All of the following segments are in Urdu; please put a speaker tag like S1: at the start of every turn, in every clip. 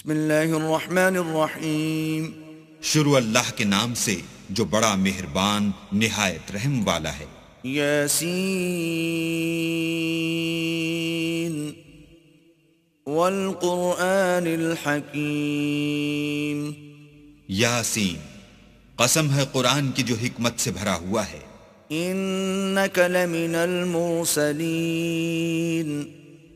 S1: بسم اللہ الرحمن الرحیم.
S2: شروع اللہ کے نام سے جو بڑا مہربان نہایت رحم والا ہے.
S1: یاسین والقرآن الحکیم.
S2: یاسین، قسم ہے قرآن کی جو حکمت سے بھرا ہوا ہے.
S1: انک لمن المرسلین.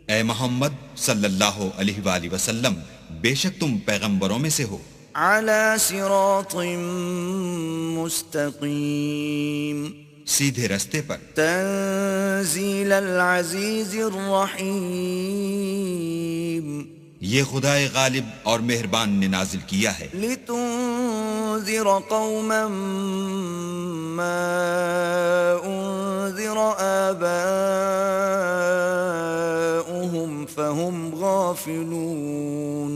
S2: اے محمد صلی اللہ علیہ وآلہ وسلم، بے شک تم پیغمبروں میں سے ہو.
S1: علی صراط مستقیم.
S2: سیدھے رستے پر.
S1: تنزیل العزیز الرحیم.
S2: یہ خدائے غالب اور مہربان نے نازل کیا ہے.
S1: لتنذر قوما ما انذر آباؤهم فهم غافلون.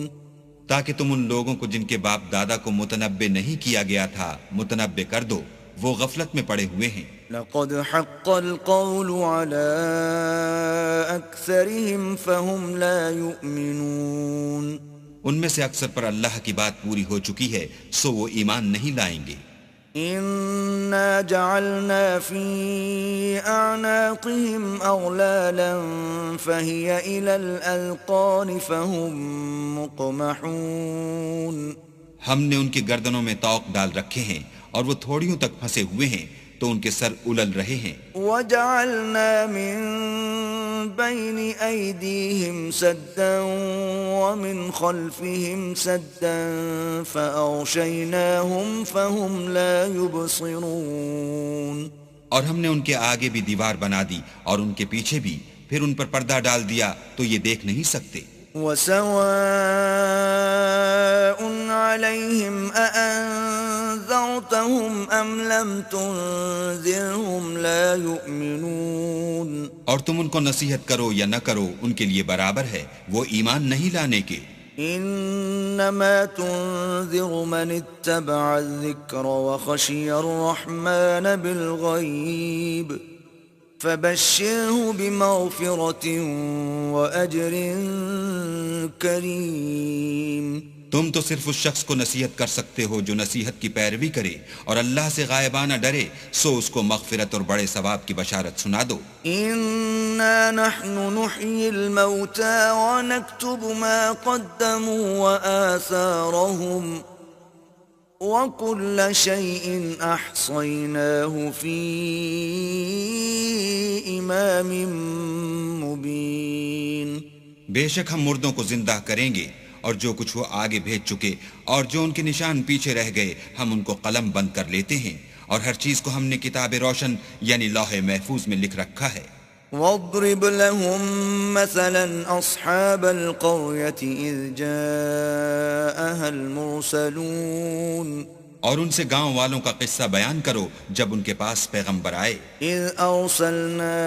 S2: تاکہ تم ان لوگوں کو جن کے باپ دادا کو متنبع نہیں کیا گیا تھا متنبع کر دو، وہ غفلت میں پڑے ہوئے ہیں.
S1: لقد حق القول على أكثرهم فهم لا يؤمنون.
S2: ان میں سے اکثر پر اللہ کی بات پوری ہو چکی ہے، سو وہ ایمان نہیں لائیں گے.
S1: إنا جعلنا في أعناقهم أغلالا فهي إلى الأذقان فهم مقمحون.
S2: ہم نے ان کی گردنوں میں طوق ڈال رکھے ہیں اور وہ تھوڑیوں تک پھنسے ہوئے ہیں تو ان کے سر الل رہے ہیں.
S1: وجعلنا من بين أيديهم سدا ومن خلفهم سدا فأغشيناهم فهم لا يبصرون.
S2: اور ہم نے ان کے آگے بھی دیوار بنا دی اور ان کے پیچھے بھی، پھر ان پر پردہ ڈال دیا تو یہ دیکھ نہیں سکتے.
S1: وسواء عليهم أأنذرتهم أم لم تنذرهم لا يؤمنون.
S2: اور تم ان کو نصیحت کرو یا نہ کرو ان کے لیے برابر ہے، وہ ایمان نہیں لانے کے.
S1: انما تنذر من اتبع الذکر وخشی الرحمن بالغیب فبشره بمغفرة وأجر کریم.
S2: تم تو صرف اس شخص کو نصیحت کر سکتے ہو جو نصیحت کی پیروی کرے اور اللہ سے غائبانہ ڈرے، سو اس کو مغفرت اور بڑے ثواب کی بشارت سنا دو.
S1: انا نحن نحيي الموتى ونكتب ما قدموا وآثارهم وكل شيء احصيناه في امام مبين.
S2: بے شک ہم مردوں کو زندہ کریں گے اور جو کچھ وہ آگے بھیج چکے اور جو ان کے نشان پیچھے رہ گئے ہم ان کو قلم بند کر لیتے ہیں، اور ہر چیز کو ہم نے کتاب روشن یعنی لوح محفوظ میں لکھ رکھا ہے.
S1: واضرب لهم مثلا اصحاب القرية اذ جاءها المرسلون.
S2: اور ان سے گاؤں والوں کا قصہ بیان کرو جب ان کے پاس پیغمبر آئے.
S1: اذ ارسلنا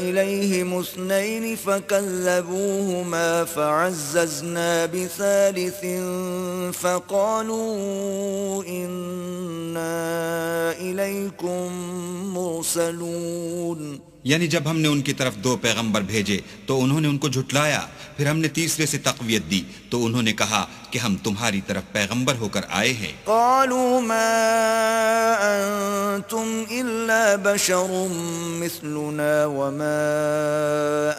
S1: الیہم اثنین فکذبوہما فعززنا بثالث فقالوا انا الیکم مرسلون.
S2: یعنی جب ہم نے ان کی طرف دو پیغمبر بھیجے تو انہوں نے ان کو جھٹلایا، پھر ہم نے تیسرے سے تقویت دی تو انہوں نے کہا کہ ہم تمہاری طرف پیغمبر ہو کر آئے ہیں.
S1: قالوا ما انتم الا بشر مثلنا وما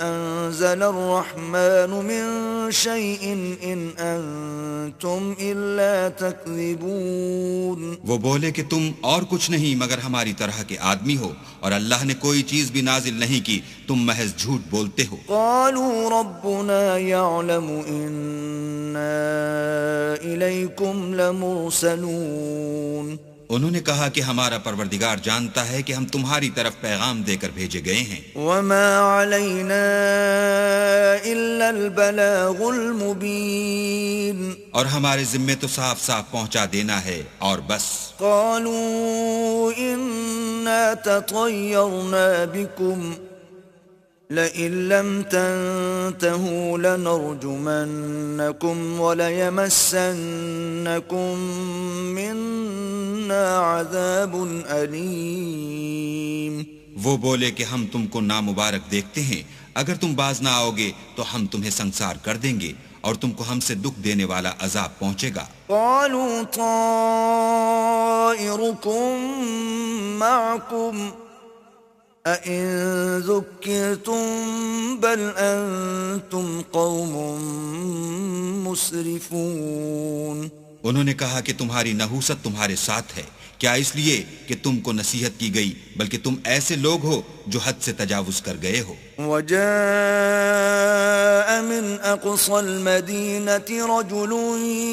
S1: انزل الرحمن من شيء ان انتم الا تكذبون.
S2: وہ بولے کہ تم اور کچھ نہیں مگر ہماری طرح کے آدمی ہو اور اللہ نے کوئی چیز بھی نازل نہیں کی، تم محض جھوٹ بولتے ہو.
S1: قالوا ربنا يعلم إنا إليكم لمرسلون.
S2: انہوں نے کہا کہ ہمارا پروردگار جانتا ہے کہ ہم تمہاری طرف پیغام دے کر بھیجے گئے ہیں.
S1: وما علينا إلا البلاغ المبين.
S2: اور ہمارے ذمے تو صاف صاف پہنچا دینا ہے اور بس.
S1: قالوا إنا تطيرنا بكم لئن لم تنتهوا لنرجمنكم وليمسنكم منا عذاب أليم.
S2: وہ بولے کہ ہم تم کو نامبارک دیکھتے ہیں، اگر تم باز نہ آؤ گے تو ہم تمہیں سنسار کر دیں گے اور تم کو ہم سے دکھ دینے والا عذاب پہنچے گا۔
S1: قالوا طائركم معكم أئن ذكرتم بل أنتم قوم مسرفون۔
S2: انہوں نے کہا کہ تمہاری نحوست تمہارے ساتھ ہے، کیا اس لیے کہ تم کو نصیحت کی گئی، بلکہ تم ایسے لوگ ہو جو حد سے تجاوز کر گئے ہو۔
S1: وجاء من أقصى المدينة رجل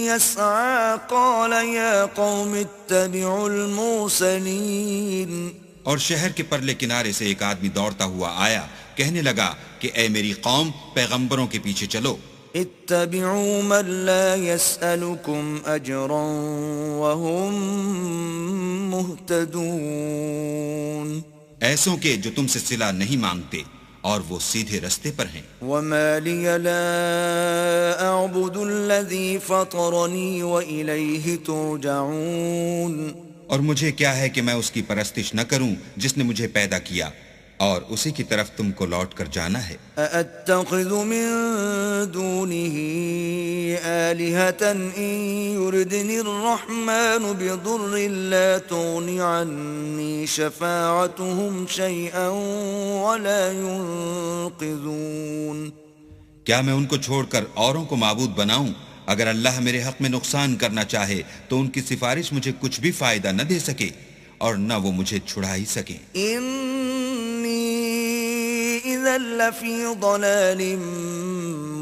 S1: يسعى قال يا قوم اتبعوا المرسلين۔
S2: اور شہر کے پرلے کنارے سے ایک آدمی دوڑتا ہوا آیا، کہنے لگا کہ اے میری قوم، پیغمبروں کے پیچھے چلو۔
S1: اتبعوا من لا يسألكم أجرا وهم مهتدون۔
S2: ایسوں کے جو تم سے صلہ نہیں مانگتے اور وہ سیدھے رستے پر ہیں۔
S1: وما لي لا أعبد الذي فطرني وإليه ترجعون۔
S2: اور مجھے کیا ہے کہ میں اس کی پرستش نہ کروں جس نے مجھے پیدا کیا، اور اسی کی طرف تم کو لوٹ کر جانا ہے۔
S1: أأتخذ من دونه آلهة إن يردني الرحمن بضر لا تغن عني شفاعتهم شيئا ولا ينقذون۔
S2: کیا میں ان کو چھوڑ کر اوروں کو معبود بناؤں؟ اگر اللہ میرے حق میں نقصان کرنا چاہے تو ان کی سفارش مجھے کچھ بھی فائدہ نہ دے سکے اور نہ وہ مجھے چھڑا ہی سکیں۔
S1: إذا لفي ضلال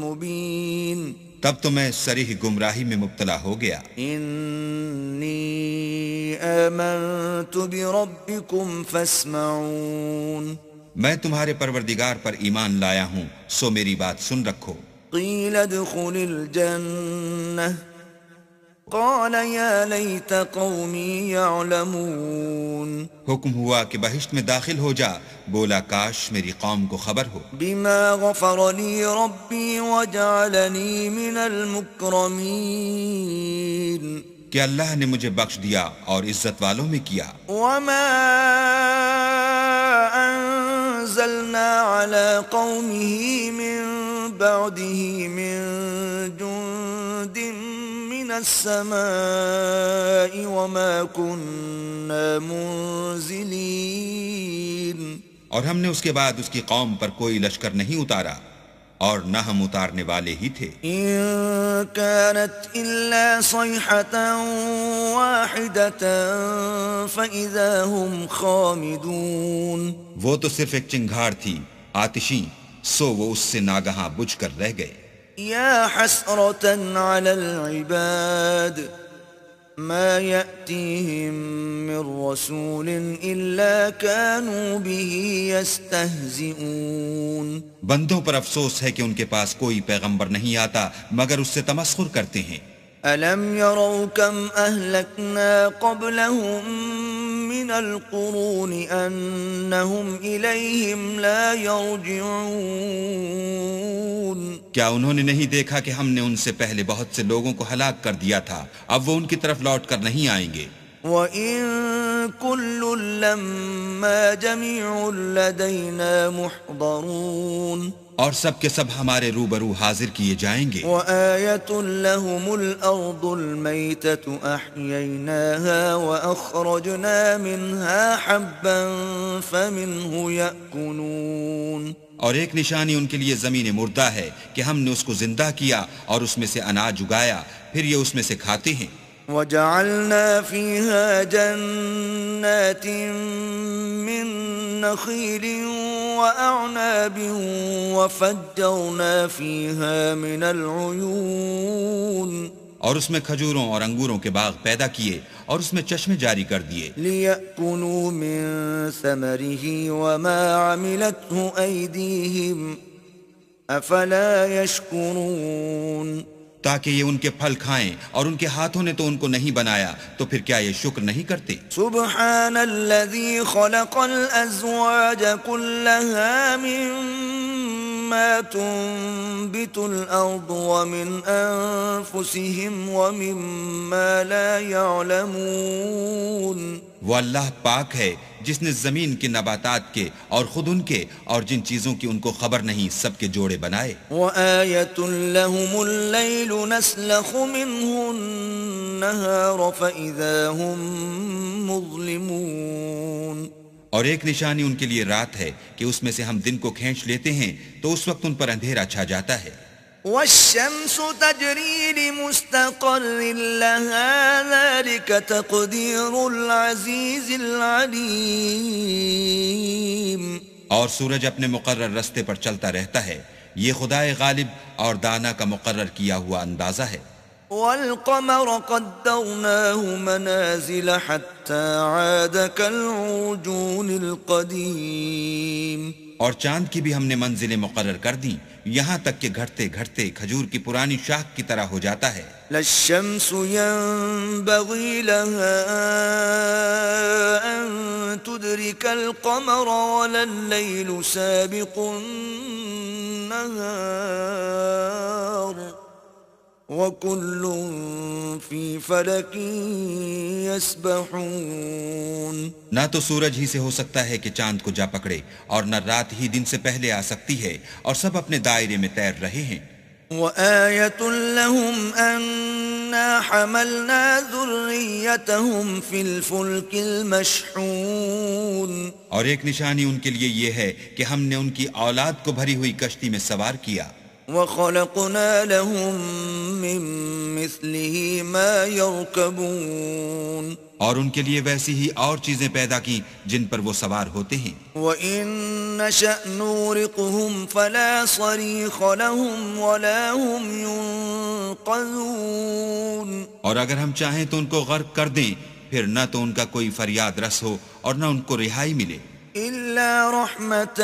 S1: مبين۔
S2: تب تو میں صریح گمراہی میں مبتلا ہو گیا۔
S1: إني آمنت بربكم فاسمعون۔
S2: میں تمہارے پروردگار پر ایمان لایا ہوں، سو میری بات سن رکھو۔
S1: قيل ادخل الجنة قال يا ليت قومي يعلمون۔
S2: حکم ہوا کہ بہشت میں داخل ہو جا، بولا کاش میری قوم کو خبر ہو۔
S1: بما غفر لي ربي وجعلني من المكرمين۔
S2: کہ اللہ نے مجھے بخش دیا اور عزت والوں میں کیا۔
S1: وما أنزلنا على قومه من بعده من جند من السماء وما كنا منزلين۔
S2: اور ہم نے اس کے بعد اس کی قوم پر کوئی لشکر نہیں اتارا اور نہ ہم اتارنے والے ہی تھے۔
S1: إن كانت إلا صيحة واحدة فإذا هم خامدون۔
S2: وہ تو صرف ایک چنگھاڑ تھی آتشی، سو وہ اس سے ناگہاں بجھ کر رہ گئے۔
S1: يا حسرة على العباد ما يأتيهم من رسول إلا كانوا به يستهزئون۔
S2: بندوں پر افسوس ہے کہ ان کے پاس کوئی پیغمبر نہیں آتا مگر اس سے تمسخر کرتے ہیں۔
S1: ألم يروا كم أهلكنا قبلهم من القرون أنهم إليهم لا يرجعون۔
S2: کیا انہوں نے نہیں دیکھا کہ ہم نے ان سے پہلے بہت سے لوگوں کو ہلاک کر دیا تھا، اب وہ ان کی طرف لوٹ کر نہیں آئیں گے۔
S1: وَإِن كُلٌّ لَّمَّا جَمِيعٌ لَّدَيْنَا مُحْضَرُونَ۔
S2: اور سب کے سب ہمارے روبرو حاضر کیے جائیں گے۔
S1: وَآيَةٌ لَّهُمُ الْأَرْضُ الْمَيْتَةُ أَحْيَيْنَاهَا وَأَخْرَجْنَا مِنْهَا حَبًّا فَمِنْهُ يَأْكُلُونَ۔
S2: اور ایک نشانی ان کے لیے زمین مردہ ہے کہ ہم نے اس کو زندہ کیا اور اس میں سے اناج اگایا، پھر یہ اس میں سے کھاتے ہیں۔
S1: وَجَعَلْنَا فِيهَا جَنَّاتٍ مِّن نَّخِيلٍ وَأَعْنَابٍ وَفَجَّرْنَا فِيهَا مِنَ الْعُيُونِ۔
S2: اور اس میں کھجوروں اور انگوروں کے باغ پیدا کیے اور اس میں چشمے جاری کر دیے۔
S1: لِيَأْكُلُوا مِن ثَمَرِهِ وَمَا عَمِلَتْهُ أَيْدِيهِمْ أَفَلَا يَشْكُرُونَ۔
S2: تاکہ یہ ان کے پھل کھائیں، اور ان کے ہاتھوں نے تو ان کو نہیں بنایا، تو پھر کیا یہ شکر نہیں کرتے؟
S1: سبحان الذي خلق الأزواج كلها مما تنبت الأرض ومن أنفسهم ومما لا يعلمون۔
S2: وہ اللہ پاک ہے جس نے زمین کے نباتات کے اور خود ان کے اور جن چیزوں کی ان کو خبر نہیں سب کے جوڑے بنائے.
S1: وَآيَةٌ لَهُمُ اللَّيْلُ نَسْلَخُ مِنْهُ النَّهَارَ فَإِذَا هُمْ مُظْلِمُونَ.
S2: اور ایک نشانی ان کے لیے رات ہے کہ اس میں سے ہم دن کو کھینچ لیتے ہیں تو اس وقت ان پر اندھیرا چھا جاتا ہے.
S1: وَالشَّمْسُ تَجْرِي لِمُسْتَقَرٍّ لَهَا ذَلِكَ تَقْدِيرُ الْعَزِيزِ الْعَلِيمِ.
S2: اور سورج اپنے مقرر رستے پر چلتا رہتا ہے، یہ خدائے غالب اور دانا کا مقرر کیا ہوا اندازہ ہے.
S1: وَالْقَمَرَ قَدَّرْنَاهُ مَنَازِلَ حَتَّى عَادَ كَالْعُرْجُونِ الْقَدِيمِ.
S2: اور چاند کی بھی ہم نے منزلیں مقرر کر دیں یہاں تک کہ گھٹتے گھٹتے کھجور کی پرانی شاخ کی طرح ہو جاتا ہے.
S1: لا الشمس ينبغي لها أن تدرك القمر ولا الليل سابق النهار وكل في فلك يسبحون.
S2: نہ تو سورج ہی سے ہو سکتا ہے کہ چاند کو جا پکڑے اور نہ رات ہی دن سے پہلے آ سکتی ہے اور سب اپنے دائرے میں تیر رہے ہیں.
S1: وَآيَةٌ لَهُمْ أَنَّا حَمَلْنَا ذُرِّيَّتَهُمْ فِي الْفُلْكِ الْمَشْحُونِ.
S2: اور ایک نشانی ان کے لیے یہ ہے کہ ہم نے ان کی اولاد کو بھری ہوئی کشتی میں سوار کیا.
S1: وَخَلَقْنَا لَهُم مِّن مِّثْلِهِ مَا يَرْكَبُونَ.
S2: اور ان کے لیے ویسی ہی اور چیزیں پیدا کی جن پر وہ سوار ہوتے ہیں.
S1: وَإِن نَّشَأْ نُغْرِقْهُمْ فَلَا صَرِيخَ لَهُمْ وَلَا هُمْ يُنقَذُونَ.
S2: اور اگر ہم چاہیں تو ان کو غرق کر دیں پھر نہ تو ان کا کوئی فریاد رس ہو اور نہ ان کو رہائی ملے.
S1: إِلَّا رَحْمَةً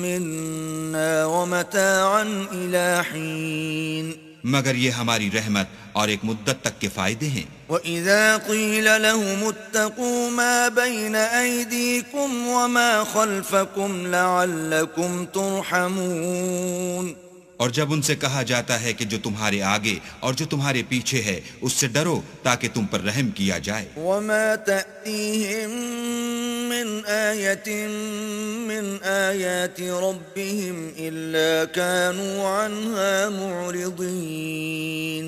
S1: مِّنَّا وَمَتَاعًا إِلَى حِينٍ.
S2: مگر یہ ہماری رحمت اور ایک مدت تک کے فائدے ہیں.
S1: وَإِذَا قِيلَ لَهُمُ اتَّقُوا مَا بَيْنَ أَيْدِيكُمْ وَمَا خَلْفَكُمْ لَعَلَّكُمْ تُرْحَمُونَ.
S2: اور جب ان سے کہا جاتا ہے کہ جو تمہارے آگے اور جو تمہارے پیچھے ہے اس سے ڈرو تاکہ تم پر رحم کیا جائے.
S1: وَمَا تَأْتِيهِم مِّنْ آيَةٍ مِّنْ آيَاتِ رَبِّهِمْ إِلَّا كَانُوا عَنْهَا مُعْرِضِينَ.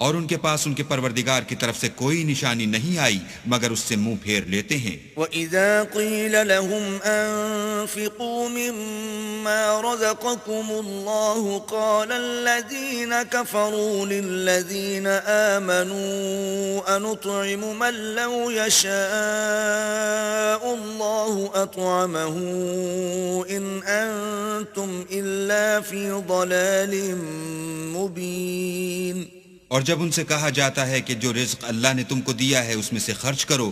S2: اور ان کے پاس ان کے پروردگار کی طرف سے کوئی نشانی نہیں آئی مگر اس سے منہ پھیر لیتے ہیں.
S1: وَإِذَا قِيلَ لَهُمْ أَنفِقُوا مِمَّا رَزَقَكُمُ اللَّهُ قَالَ الَّذِينَ كَفَرُوا لِلَّذِينَ آمَنُوا أَنُطْعِمُ مَن لَّوْ يَشَاءُ اللَّهُ أَطْعَمَهُ إِنْ أَنتُمْ إِلَّا فِي ضَلَالٍ مُّبِينٍ.
S2: اور جب ان سے کہا جاتا ہے کہ جو رزق اللہ نے تم کو دیا ہے اس میں سے خرچ کرو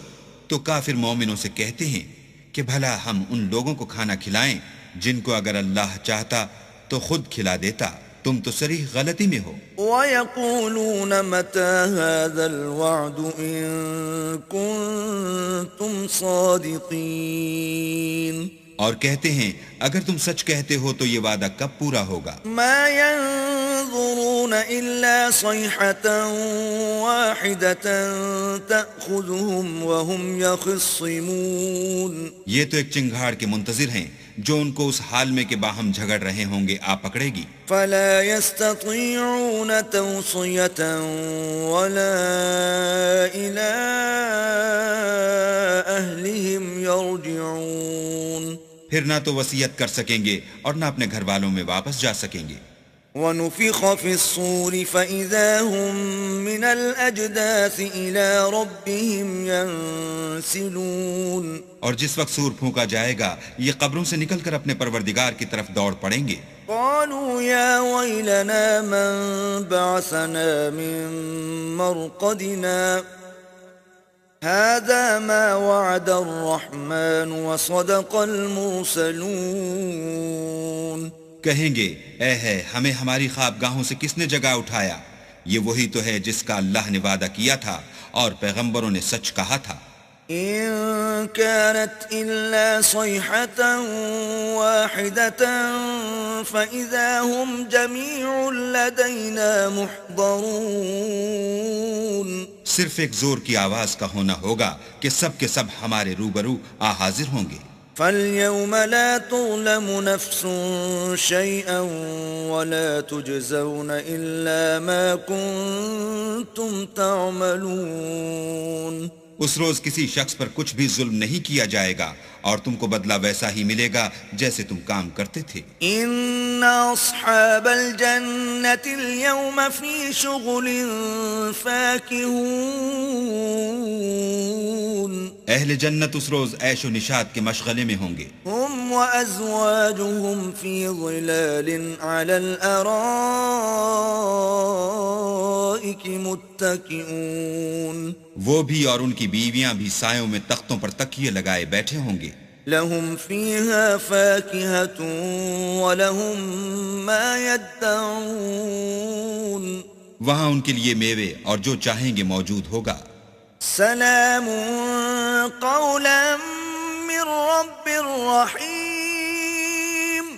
S2: تو کافر مومنوں سے کہتے ہیں کہ بھلا ہم ان لوگوں کو کھانا کھلائیں جن کو اگر اللہ چاہتا تو خود کھلا دیتا. تم تو صریح غلطی میں ہو.
S1: وَيَقُولُونَ مَتَى هَذَا الْوَعْدُ إِن كُنتُمْ صَادِقِينَ.
S2: اور کہتے ہیں اگر تم سچ کہتے ہو تو یہ وعدہ کب پورا ہوگا.
S1: ما ينظرون إلا صيحة واحدة تأخذهم وهم يخصمون.
S2: یہ تو ایک چنگھاڑ کے منتظر ہیں جو ان کو اس حال میں کہ باہم جھگڑ رہے ہوں گے آ پکڑے گی.
S1: فلا يستطيعون توصية ولا إلى أهلهم يرجعون.
S2: پھر نہ تو وصیت کر سکیں گے اور نہ اپنے گھر والوں میں واپس جا سکیں گے.
S1: وَنُفِخَ فِي الصُّورِ فَإِذَا هُم مِّنَ الْأَجْدَاثِ إِلَى رَبِّهِمْ يَنسِلُونَ.
S2: اور جس وقت سور پھونکا جائے گا یہ قبروں سے نکل کر اپنے پروردگار کی طرف دوڑ پڑیں گے.
S1: قالوا يا ويلنا من بعثنا من مرقدنا هذا ما وعد الرحمن وصدق المرسلون.
S2: کہیں گے اے ہے ہمیں ہماری خوابگاہوں سے کس نے جگا اٹھایا، یہ وہی تو ہے جس کا اللہ نے وعدہ کیا تھا اور پیغمبروں نے سچ کہا تھا.
S1: إن كانت إلا صيحة واحدة فإذا هم جميع لدينا محضرون.
S2: صرف ایک زور کی آواز کا ہونا ہوگا کہ سب کے سب ہمارے روبرو حاضر ہوں گے۔
S1: فَالْيَوْمَ لَا تُظْلَمُ نَفْسٌ شَيْئًا وَلَا تُجْزَوْنَ إِلَّا مَا كُنتُمْ تَعْمَلُونَ۔
S2: اس روز کسی شخص پر کچھ بھی ظلم نہیں کیا جائے گا اور تم کو بدلہ ویسا ہی ملے گا جیسے تم کام کرتے تھے۔
S1: إِنَّ أَصْحَابَ الْجَنَّةِ الْيَوْمَ فِي شُغُلٍ فَاكِهُونَ۔
S2: اہل جنت اس روز عیش و نشاط کے مشغلے میں ہوں گے۔
S1: هُمْ وَأَزْوَاجُهُمْ فِي ظِلَالٍ عَلَى الْأَرَائِكِ مُتَّكِئُونَ۔
S2: وہ بھی اور ان کی بیویاں بھی سایوں میں تختوں پر تکیے لگائے بیٹھے ہوں گے۔
S1: لَهُمْ فِيهَا فَاكِهَةٌ وَلَهُمْ مَا يَدَّعُونَ۔
S2: وہاں ان کے لیے میوے اور جو چاہیں گے موجود ہوگا۔
S1: سلام قولا من رب رحیم۔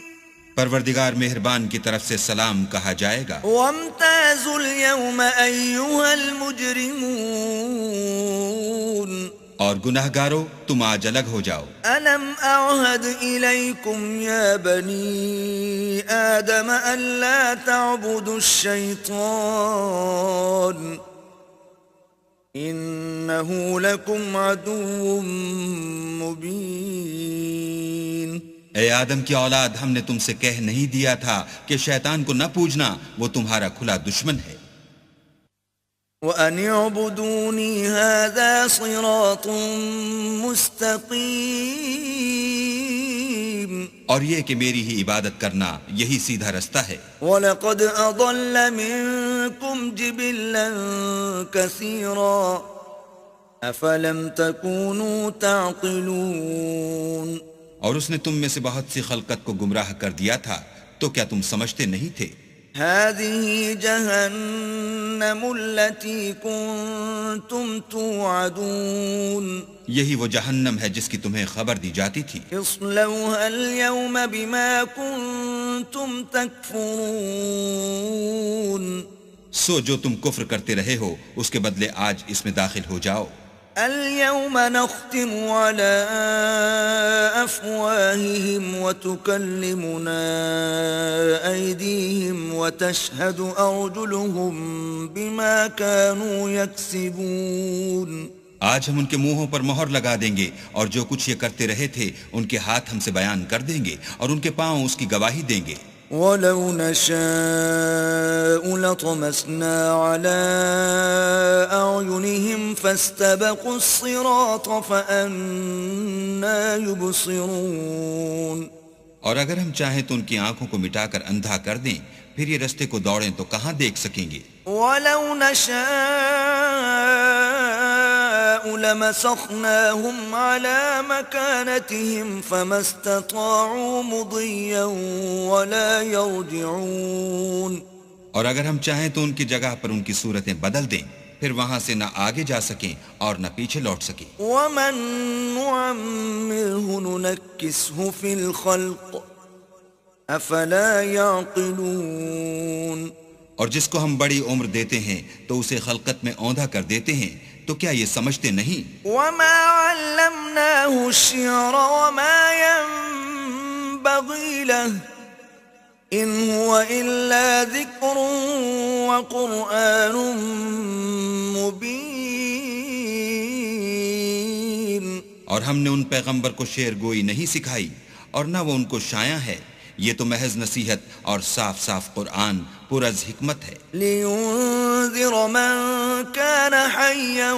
S2: پروردگار مہربان کی طرف سے سلام کہا جائے گا۔
S1: وامتازوا اليوم ایھا المجرمون۔
S2: اور گناہگارو تم آج الگ ہو جاؤ۔
S1: الم اعہد الیکم یا بنی آدم الا تعبدوا الشیطان انہو لکم عدو مبین۔
S2: اے آدم کی اولاد، ہم نے تم سے کہہ نہیں دیا تھا کہ شیطان کو نہ پوجنا، وہ تمہارا کھلا دشمن ہے۔
S1: وَأَنِ اعْبُدُونِي هَذَا صِرَاطٌ مُسْتَقِيمٌ۔
S2: اور یہ کہ میری ہی عبادت کرنا یہی سیدھا رستہ ہے۔
S1: وَلَقَدْ أَضَلَّ مِنكُمْ جِبِلًّا كَثِيرًا أَفَلَمْ تَكُونُوا تَعْقِلُونَ۔
S2: اور اس نے تم میں سے بہت سی خلقت کو گمراہ کر دیا تھا، تو کیا تم سمجھتے نہیں تھے؟
S1: هذه جهنم التي كنتم توعدون۔
S2: یہی وہ جہنم ہے جس کی تمہیں خبر دی جاتی تھی۔
S1: اصلوها اليوم بما كنتم تكفرون۔
S2: سو جو تم کفر کرتے رہے ہو اس کے بدلے آج اس میں داخل ہو جاؤ۔
S1: اليوم نختم على أفواههم وتكلمنا أيديهم وتشهد أرجلهم بما كانوا يكسبون۔
S2: آج ہم ان کے منہوں پر مہر لگا دیں گے اور جو کچھ یہ کرتے رہے تھے ان کے ہاتھ ہم سے بیان کر دیں گے اور ان کے پاؤں اس کی گواہی دیں گے۔
S1: وَلَوْ نَشَاءُ لَطَمَسْنَا عَلَىٰ أَعْيُنِهِمْ فَاسْتَبَقُوا الصِّرَاطَ فَأَنَّىٰ يُبْصِرُونَ۔
S2: اور اگر ہم چاہیں تو ان کی آنکھوں کو مٹا کر اندھا کر دیں، پھر یہ رستے کو دوڑیں تو کہاں دیکھ سکیں گے۔
S1: وَلَوْ نَشَاءُ لَمَسَخْنَاهُمْ عَلَىٰ مَكَانَتِهِمْ فَمَا اسْتَطَاعُوا مُضِيًّا وَلَا يَرْجِعُونَ۔
S2: اور اگر ہم چاہیں تو ان کی جگہ پر ان کی صورتیں بدل دیں، پھر وہاں سے نہ آگے جا سکیں اور نہ پیچھے لوٹ سکیں۔
S1: وَمَن نُعَمِّرْهُ نُنَكِّسْهُ فِي الْخَلْقِ أَفَلَا يَعْقِلُونَ۔
S2: اور جس کو ہم بڑی عمر دیتے ہیں تو اسے خلقت میں اوندھا کر دیتے ہیں، تو کیا یہ سمجھتے نہیں؟
S1: وَمَا عَلَّمْنَاهُ الشِّعْرَ وَمَا يَنبَغِي لَهُ إِنْ هُوَ إِلَّا ذِكْرٌ وَقُرْآنٌ مُبِينٌ۔
S2: اور ہم نے ان پیغمبر کو شعر گوئی نہیں سکھائی اور نہ وہ ان کو شایع ہے، یہ تو محض نصیحت اور صاف صاف قرآن پر از حکمت ہے۔
S1: لِيُنذِرَ مَن كَانَ حَيًّا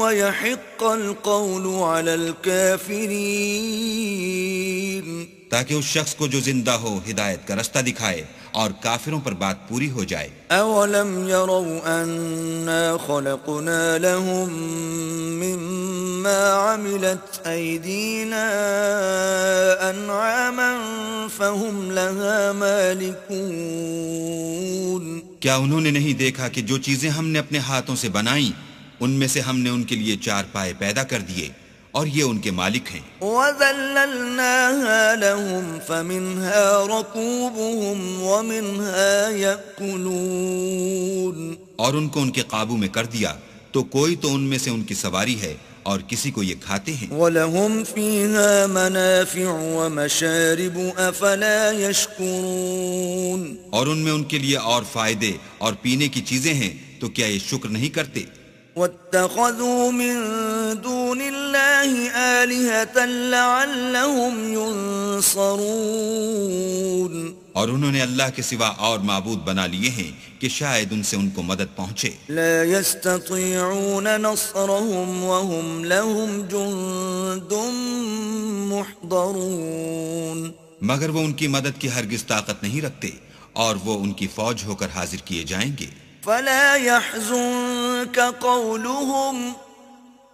S1: وَيَحِقَّ الْقَوْلُ عَلَى الْكَافِرِينَ۔
S2: تاکہ اس شخص کو جو زندہ ہو ہدایت کا رستہ دکھائے اور کافروں پر بات پوری ہو جائے۔
S1: أَوَلَمْ يَرَوْا أَنَّا خَلَقْنَا لَهُم مِّمَّا عَمِلَتْ أَيْدِينَا أَنْعَامًا فَهُمْ لَهَا مَالِكُونَ۔
S2: کیا انہوں نے نہیں دیکھا کہ جو چیزیں ہم نے اپنے ہاتھوں سے بنائیں ان میں سے ہم نے ان کے لیے چار پائے پیدا کر دیے اور یہ ان کے مالک ہیں۔
S1: وَذَلَّلْنَاهَا لَهُمْ فَمِنْهَا رَكُوبُهُمْ وَمِنْهَا يَأْكُلُونَ۔
S2: اور ان کو ان کے قابو میں کر دیا تو تو کوئی تو ان میں سے ان کی سواری ہے اور کسی کو یہ کھاتے ہیں۔
S1: وَلَهُمْ فِيهَا مَنَافِعُ وَمَشَارِبُ أَفَلَا يَشْكُرُونَ،
S2: اور ان میں ان کے لیے اور فائدے اور پینے کی چیزیں ہیں، تو کیا یہ شکر نہیں کرتے؟
S1: وَاتَّخَذُوا مِن دُونِ اللَّهِ آلِهَةً لَعَلَّهُمْ يُنصَرُونَ،
S2: اور انہوں نے اللہ کے سوا اور معبود بنا لیے ہیں کہ شاید ان سے ان کو مدد پہنچے۔
S1: لا يستطيعون نصرهم وهم لهم جند محضرون،
S2: مگر وہ ان کی مدد کی ہرگز طاقت نہیں رکھتے اور وہ ان کی فوج ہو کر حاضر کیے جائیں گے۔
S1: فلا يحزنك قولهم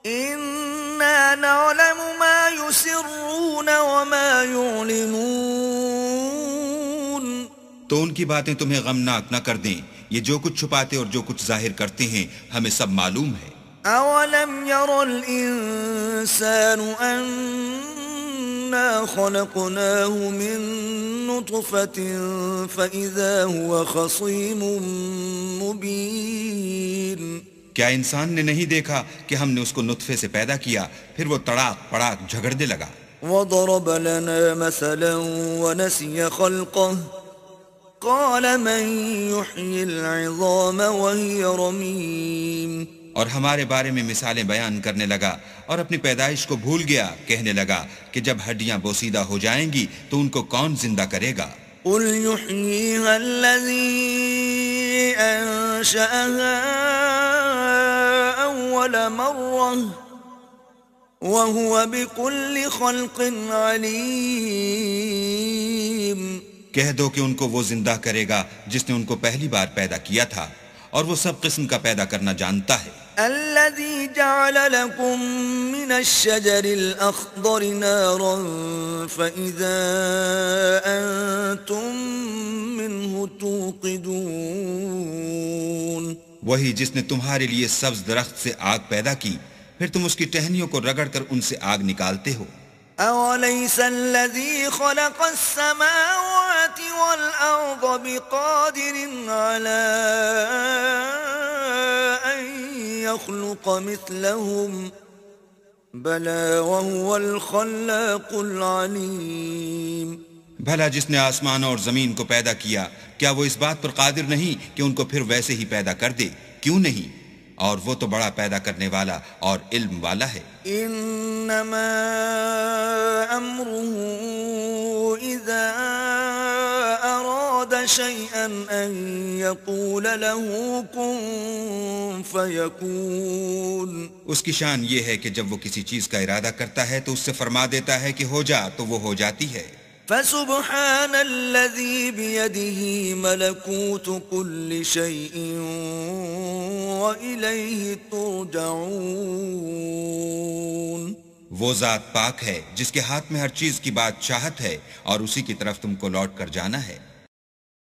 S1: إنا نعلم ما يسرون وما يعلنون،
S2: تو ان کی باتیں تمہیں غمناک نہ کر دیں، یہ جو کچھ چھپاتے اور جو کچھ ظاہر کرتے ہیں ہمیں سب معلوم ہے۔
S1: أولم ير الإنسان أنا خلقناه من نطفة فإذا هو خصيم مبين،
S2: کیا انسان نے نہیں دیکھا کہ ہم نے اس کو نطفے سے پیدا کیا، پھر وہ تڑاک پڑاک جھگڑنے لگا۔
S1: وضرب لنا مثلا ونسي خلقه قال من يحيي العظام وهي رميم،
S2: اور ہمارے بارے میں مثالیں بیان کرنے لگا اور اپنی پیدائش کو بھول گیا، کہنے لگا کہ جب ہڈیاں بوسیدہ ہو جائیں گی تو ان کو کون زندہ کرے گا؟
S1: قل يحييها الذي أنشأها أول مرة وهو بكل خلق عليم،
S2: کہہ دو کہ ان کو وہ زندہ کرے گا جس نے ان کو پہلی بار پیدا کیا تھا، اور وہ سب قسم کا پیدا کرنا جانتا ہے۔
S1: الذي جعل لكم من الشجر الأخضر نارا فإذا أنتم منه توقدون،
S2: وہی جس نے تمہارے لیے سبز درخت سے آگ پیدا کی، پھر تم اس کی ٹہنیوں کو رگڑ کر ان سے آگ نکالتے ہو۔
S1: أوليس الذي خلق السماوات والأرض بقادر على أن يخلق مثلهم بلى وهو الخلاق العليم،
S2: بھلا جس نے آسمان اور زمین کو پیدا کیا، کیا وہ اس بات پر قادر نہیں کہ ان کو پھر ویسے ہی پیدا کر دے؟ کیوں نہیں؟ اور وہ تو بڑا پیدا کرنے والا اور علم والا ہے۔
S1: انما امره اذا اراد شيئا ان يقول له كن فيكون،
S2: اس کی شان یہ ہے کہ جب وہ کسی چیز کا ارادہ کرتا ہے تو اس سے فرما دیتا ہے کہ ہو جا، تو وہ ہو جاتی ہے۔
S1: فسبحان الذي بيده ملكوت كل شيء وإليه ترجعون،
S2: وہ ذات پاک ہے جس کے ہاتھ میں ہر چیز کی بادشاہت ہے اور اسی کی طرف تم کو لوٹ کر جانا ہے۔